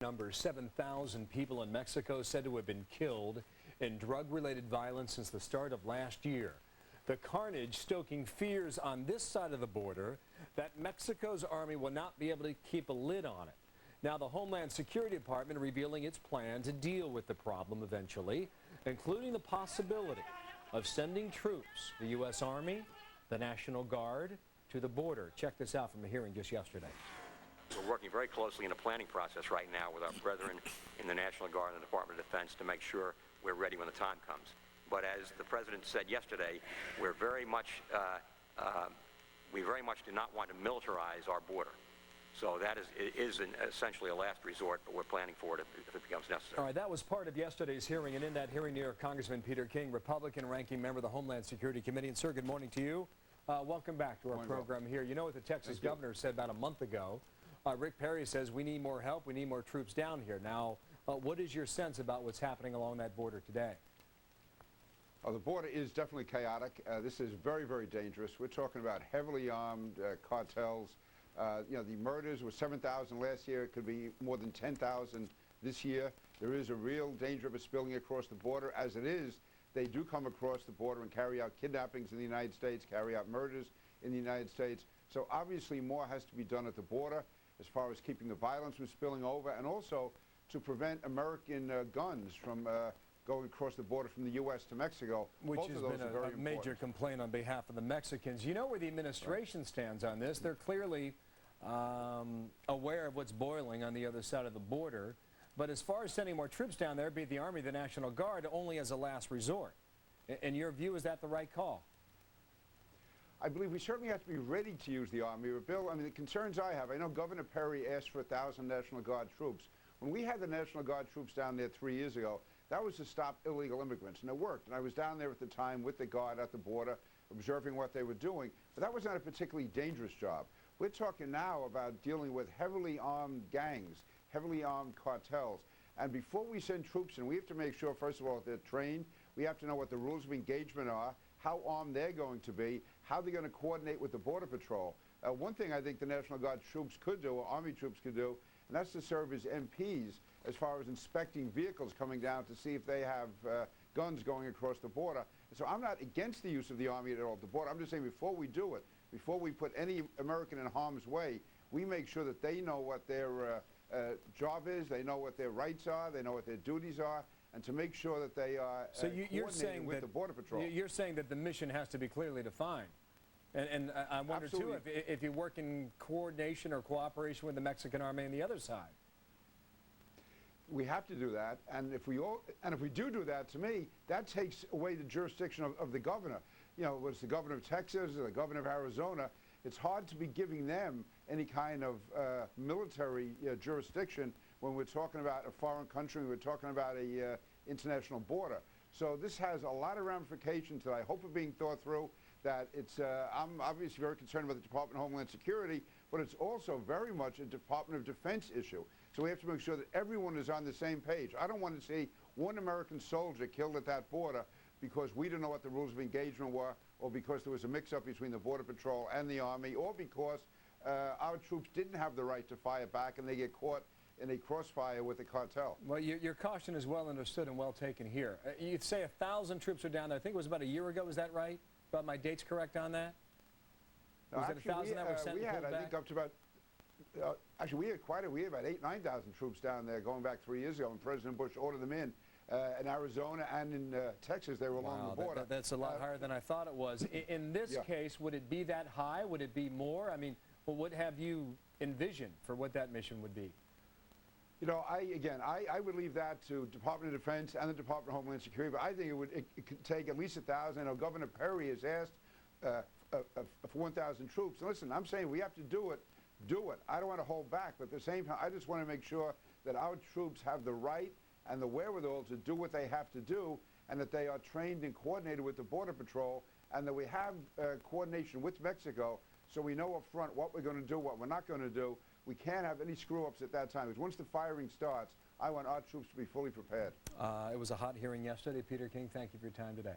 numbers. 7,000 people in Mexico said to have been killed in drug-related violence since the start of last year. The carnage stoking fears on this side of the border that Mexico's army will not be able to keep a lid on it. Now, the Homeland Security Department revealing its plan to deal with the problem eventually, including the possibility of sending troops, the U.S. Army, the National Guard, to the border. Check this out from a hearing just yesterday. We're working very closely in a planning process right now with our brethren in the National Guard and the Department of Defense to make sure we're ready when the time comes. But as the President said yesterday, we very much do not want to militarize our border. So that is essentially a last resort, but we're planning for it if it becomes necessary. All right, that was part of yesterday's hearing, and in that hearing, New York Congressman Peter King, Republican ranking member of the Homeland Security Committee. And sir, good morning to you. Welcome back to our program here. You know what the Texas governor said about a month ago? Rick Perry says we need more help, we need more troops down here. Now, what is your sense about what's happening along that border today? The border is definitely chaotic. This is very, very dangerous. We're talking about heavily armed cartels. You know, the murders were 7,000 last year. It could be more than 10,000 this year. There is a real danger of it spilling across the border. As it is, they do come across the border and carry out kidnappings in the United States, carry out murders in the United States. So obviously more has to be done at the border as far as keeping the violence from spilling over, and also to prevent American guns from going across the border from the U.S. to Mexico. Which has been a major complaint on behalf of the Mexicans. You know where the administration stands on this. They're clearly aware of what's boiling on the other side of the border. But as far as sending more troops down there, be it the Army, the National Guard, only as a last resort. In your view, is that the right call? I believe we certainly have to be ready to use the Army. But Bill, I mean, the concerns I have, I know Governor Perry asked for 1,000 National Guard troops. When we had the National Guard troops down there 3 years ago, that was to stop illegal immigrants, and it worked. And I was down there at the time with the Guard at the border, observing what they were doing. But that was not a particularly dangerous job. We're talking now about dealing with heavily armed gangs, heavily armed cartels. And before we send troops in, we have to make sure, first of all, that they're trained. We have to know what the rules of engagement are, how armed they're going to be, how they're going to coordinate with the Border Patrol. One thing I think the National Guard troops could do, or Army troops could do, and that's to serve as MPs as far as inspecting vehicles coming down to see if they have guns going across the border. And so I'm not against the use of the Army at all at the border. I'm just saying before we do it, before we put any American in harm's way, we make sure that they know what their job is, they know what their rights are, they know what their duties are, and to make sure that they are you're saying with that the Border Patrol. You're saying that the mission has to be clearly defined. And I wonder, too, if you work in coordination or cooperation with the Mexican Army on the other side. We have to do that, and if we do that, to me, that takes away the jurisdiction of the governor. You know, whether it's the governor of Texas or the governor of Arizona, it's hard to be giving them any kind of military jurisdiction when we're talking about a foreign country, we're talking about a international border. So this has a lot of ramifications that I hope are being thought through. That it's, I'm obviously very concerned about the Department of Homeland Security, but it's also very much a Department of Defense issue. So we have to make sure that everyone is on the same page. I don't want to see one American soldier killed at that border because we didn't know what the rules of engagement were, or because there was a mix-up between the Border Patrol and the Army, or because our troops didn't have the right to fire back and they get caught in a crossfire with the cartel. Well, your caution is well understood and well taken here. You'd say 1,000 troops are down there. I think it was about a year ago. Is that right? About my dates correct on that? No, was it 1,000 that were sent we had, back? I think, up to about, actually, we had we had about 8,000 to 9,000 troops down there going back 3 years ago, and President Bush ordered them in Arizona and in Texas. They were along the border. That's a lot higher than I thought it was. In this case, would it be that high? Would it be more? I mean, well, what have you envisioned for what that mission would be? You know, I would leave that to Department of Defense and the Department of Homeland Security, but I think it could take at least 1,000. I know Governor Perry has asked for 1,000 troops. And listen, I'm saying we have to do it. I don't want to hold back, but at the same time, I just want to make sure that our troops have the right and the wherewithal to do what they have to do, and that they are trained and coordinated with the Border Patrol, and that we have coordination with Mexico so we know up front what we're going to do, what we're not going to do. We can't have any screw-ups at that time, because once the firing starts, I want our troops to be fully prepared. It was a hot hearing yesterday. Peter King, thank you for your time today.